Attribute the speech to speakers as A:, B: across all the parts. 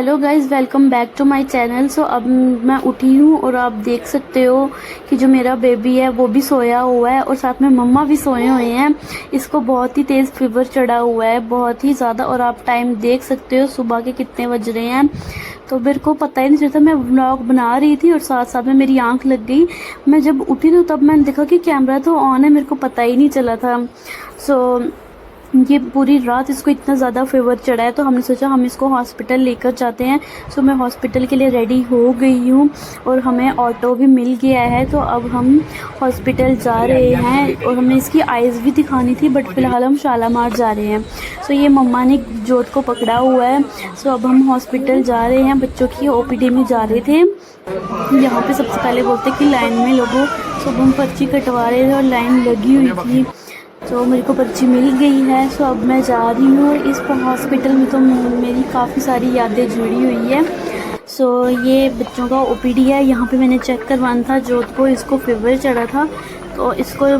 A: Hello guys, welcome back to my channel. So अब मैं उठी हूँ और आप देख सकते हो कि जो मेरा बेबी है वो भी सोया हुआ है और साथ में मम्मा भी सोए हुए हैं। इसको बहुत ही तेज़ फीवर चढ़ा हुआ है, बहुत ही ज़्यादा। और आप टाइम देख सकते हो सुबह के कितने बज रहे हैं। तो मेरे को पता ही नहीं चलता, मैं व्लॉग बना रही थी और साथ साथ में मेरी आंख लग गई। मैं जब उठी तो तब मैंने देखा कि कैमरा तो ऑन है, मेरे को पता ही नहीं चला था। सो ये पूरी रात इसको इतना ज़्यादा फीवर चढ़ा है तो हमने सोचा हम इसको हॉस्पिटल लेकर जाते हैं। सो मैं हॉस्पिटल के लिए रेडी हो गई हूँ और हमें ऑटो भी मिल गया है। तो अब हम हॉस्पिटल जा रहे हैं और हमने इसकी आइज़ भी दिखानी थी, बट फ़िलहाल हम शालामार जा रहे हैं। सो ये मम्मा ने जोत को पकड़ा हुआ है। सो अब हम हॉस्पिटल जा रहे हैं, बच्चों की ओपीडी में जा रहे थे। यहाँ पे सबसे पहले बोलते कि लाइन में लगो। सो हम पर्ची कटवा रहे थे और लाइन लगी हुई थी। तो मेरे को पर्ची मिल गई है। सो अब मैं जा रही हूँ इस हॉस्पिटल में। तो मेरी काफ़ी सारी यादें जुड़ी हुई है। सो ये बच्चों का ओपीडी है। यहाँ पे मैंने चेक करवाना था जोत को, इसको फीवर चढ़ा था तो इसको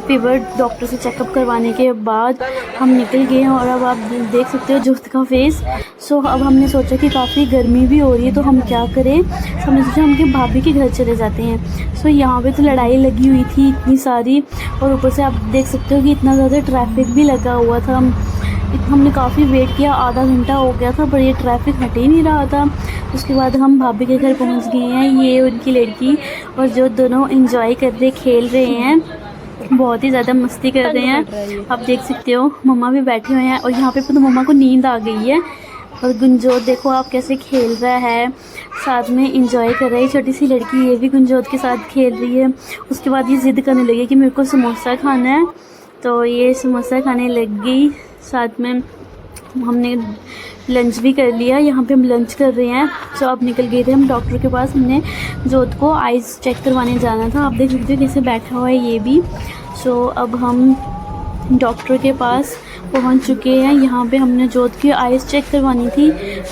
A: फीवर डॉक्टर से चेकअप करवाने के बाद हम निकल गए हैं। और अब आप देख सकते हो जोत का फेस। सो अब हमने सोचा कि काफ़ी गर्मी भी हो रही है तो हम क्या करें। सो हमने सोचा हम कि भाभी के घर चले जाते हैं। सो यहाँ पे तो लड़ाई लगी हुई थी इतनी सारी, और ऊपर से आप देख सकते हो कि इतना ज़्यादा ट्रैफिक भी लगा हुआ था। हमने काफ़ी वेट किया, आधा घंटा हो गया था, पर ये ट्रैफिक हट ही नहीं रहा था। उसके बाद हम भाभी के घर पहुँच गए हैं। ये उनकी लड़की और जो दोनों एंजॉय कर रहे, खेल रहे हैं, बहुत ही ज़्यादा मस्ती कर रहे हैं। आप देख सकते हो मम्मा भी बैठे हुए हैं और यहाँ पे तो मम्मा को नींद आ गई है। और गुंजोत देखो आप कैसे खेल रहा है, साथ में इंजॉय कर रही है। छोटी सी लड़की ये भी गुंजोत के साथ खेल रही है। उसके बाद ये ज़िद करने लगी कि मेरे को समोसा खाना है, तो ये समोसा खाने लग गई। साथ में हमने लंच भी कर लिया। यहाँ पे हम लंच कर रहे हैं। तो अब निकल गए थे हम डॉक्टर के पास। हमने जोत को आइज़ चेक करवाने जाना था। आप देख सकते हो कैसे बैठा हुआ है ये भी। सो अब हम डॉक्टर के पास पहुंच चुके हैं। यहाँ पे हमने जोत की आइज़ चेक करवानी थी,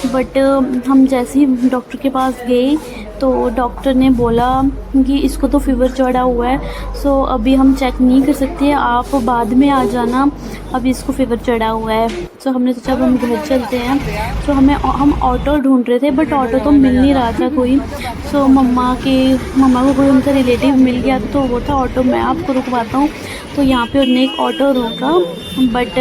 A: बट हम जैसे ही डॉक्टर के पास गए तो डॉक्टर ने बोला कि इसको तो फीवर चढ़ा हुआ है, सो अभी हम चेक नहीं कर सकते, आप बाद में आ जाना, अभी इसको फीवर चढ़ा हुआ है। सो हमने सोचा अब हम घर चलते हैं। सो हम ऑटो ढूंढ रहे थे, बट ऑटो तो मिल नहीं रहा था कोई। सो मम्मा को कोई उनका रिलेटिव मिल गया तो वो था ऑटो, मैं आपको रुकवाता हूँ। तो यहाँ पे उन्होंने एक ऑटो रोका, बट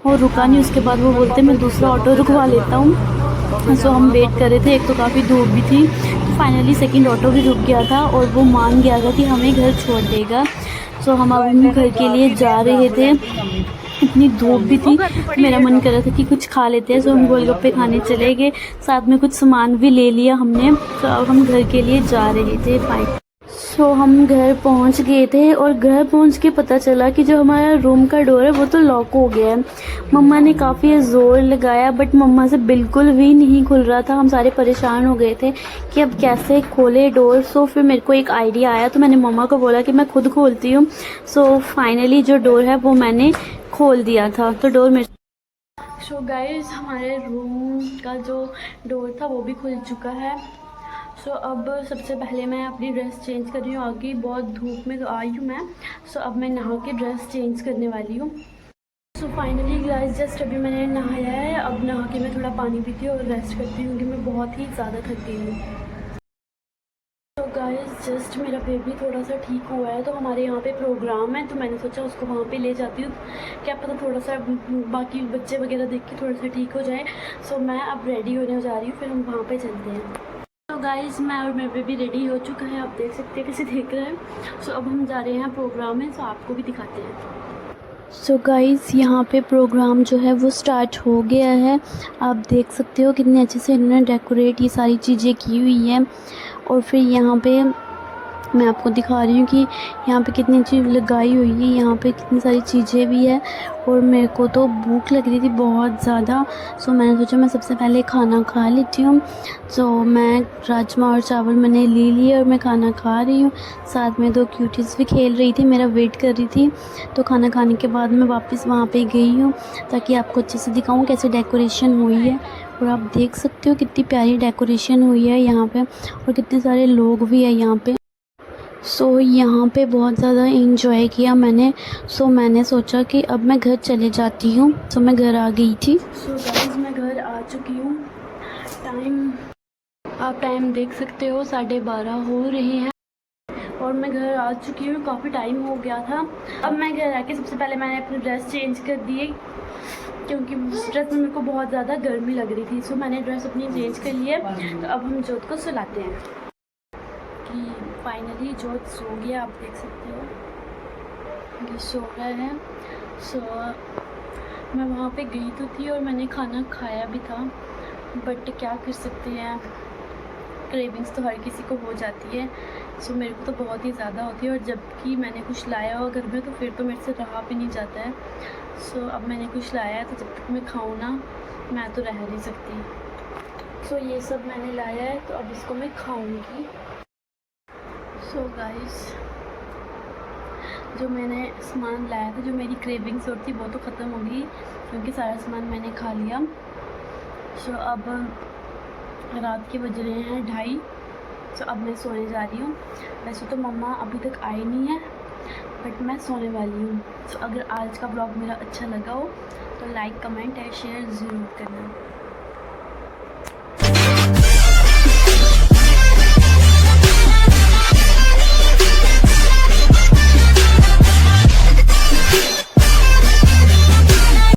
A: वो रुका नहीं। उसके बाद वो बोलते मैं दूसरा ऑटो रुकवा लेता हूँ। सो हम वेट कर रहे थे, एक तो काफ़ी धूप भी थी। तो फाइनली सेकंड ऑटो भी रुक गया था और वो मान गया था कि हमें घर छोड़ देगा। सो हम अब घर के लिए जा रहे थे। इतनी धूप भी थी, मेरा मन कर रहा था कि कुछ खा लेते हैं। सो हम गोलगप्पे खाने चले गए, साथ में कुछ सामान भी ले लिया हमने। तो अब हम घर के लिए जा रहे थे फाइनली। सो हम घर पहुंच गए थे और घर पहुंच के पता चला कि जो हमारा रूम का डोर है वो तो लॉक हो गया है। मम्मा ने काफ़ी ज़ोर लगाया, बट मम्मा से बिल्कुल भी नहीं खुल रहा था। हम सारे परेशान हो गए थे कि अब कैसे खोले डोर। सो फिर मेरे को एक आइडिया आया, तो मैंने मम्मा को बोला कि मैं खुद खोलती हूँ। सो फाइनली जो डोर है वो मैंने खोल दिया था। तो डोर मेरे सो गाइस हमारे रूम का जो डोर था वो भी खुल चुका है। सो अब सबसे पहले मैं अपनी ड्रेस चेंज कर रही हूँ। आगे बहुत धूप में आई हूँ मैं। सो अब मैं नहा के ड्रेस चेंज करने वाली हूँ। सो फाइनली गाइस जस्ट अभी मैंने नहाया है। अब नहा के मैं थोड़ा पानी पीती हूँ और रेस्ट करती हूँ, क्योंकि मैं बहुत ही ज़्यादा थक गई हूँ। तो गाइस जस्ट मेरा बेबी थोड़ा सा ठीक हुआ है, तो हमारे यहाँ पे प्रोग्राम है, तो मैंने सोचा उसको वहाँ पे ले जाती हूँ, क्या पता थोड़ा सा बाकी बच्चे वगैरह देख के थोड़ा सा ठीक हो जाए। सो मैं अब रेडी होने जा रही हूँ, फिर हम वहाँ पे चलते हैं। तो गाइस मैं और मेरा बेबी रेडी हो चुका है, आप देख सकते हैं कैसे देख रहे हैं। सो अब हम जा रहे हैं प्रोग्राम में, सो आपको भी दिखाते हैं। सो गाइस यहाँ पे प्रोग्राम जो है वो स्टार्ट हो गया है। आप देख सकते हो कितने अच्छे से इन्होंने डेकोरेट ये सारी चीज़ें की हुई हैं। और फिर यहाँ पे मैं आपको दिखा रही हूँ कि यहाँ पे कितनी अच्छी लगाई हुई है, यहाँ पे कितनी सारी चीज़ें भी है। और मेरे को तो भूख लग रही थी बहुत ज़्यादा। सो मैंने सोचा मैं सबसे पहले खाना खा लेती हूँ। सो मैं राजमा और चावल मैंने ले लिए और मैं खाना खा रही हूँ। साथ में दो क्यूटीज़ भी खेल रही थी, मेरा वेट कर रही थी। तो खाना खाने के बाद मैं वापस वहाँ पे गई हूँ ताकि आपको अच्छे से दिखाऊँ कैसे डेकोरेशन हुई है। और आप देख सकते हो कितनी प्यारी डेकोरेशन हुई है यहाँ पे, और कितने सारे लोग भी हैं यहाँ पे। सो यहाँ पे बहुत ज़्यादा इंजॉय किया मैंने। सो मैंने सोचा कि अब मैं घर चले जाती हूँ। सो मैं घर आ गई थी। सो गाइस मैं घर आ चुकी हूँ। आप टाइम देख सकते हो 12:30 हो रहे हैं और मैं घर आ चुकी हूँ। काफ़ी टाइम हो गया था। अब मैं घर आके सबसे पहले मैंने अपनी ड्रेस चेंज कर दी क्योंकि उस ड्रेस में मेरे को बहुत ज़्यादा गर्मी लग रही थी। सो मैंने ड्रेस अपनी चेंज कर ली है। तो अब हम जोत को सुलाते हैं कि फाइनली जोत सो गया। आप देख सकते हो ये सो रहा है। सो मैं वहाँ पे गई तो थी और मैंने खाना खाया भी था, बट क्या कर सकते हैं, क्रेविंग्स तो हर किसी को हो जाती है। सो मेरे को तो बहुत ही ज़्यादा होती है और जबकि मैंने कुछ लाया हो घर में तो फिर तो मेरे से रहा भी नहीं जाता है। सो अब मैंने कुछ लाया है तो जब तक मैं खाऊँ ना मैं तो रह नहीं सकती। सो ये सब मैंने लाया है तो अब इसको मैं खाऊँगी। सो गाइस, जो मैंने सामान लाया था, जो मेरी क्रेविंग्स और थी वो तो ख़त्म हो गई क्योंकि सारा सामान मैंने खा लिया। सो अब रात के बज रहे हैं 2:30। सो अब मैं सोने जा रही हूँ। वैसे तो मम्मा अभी तक आई नहीं है बट मैं सोने वाली हूँ। सो अगर आज का ब्लॉग मेरा अच्छा लगा हो तो लाइक, कमेंट एंड शेयर ज़रूर करना।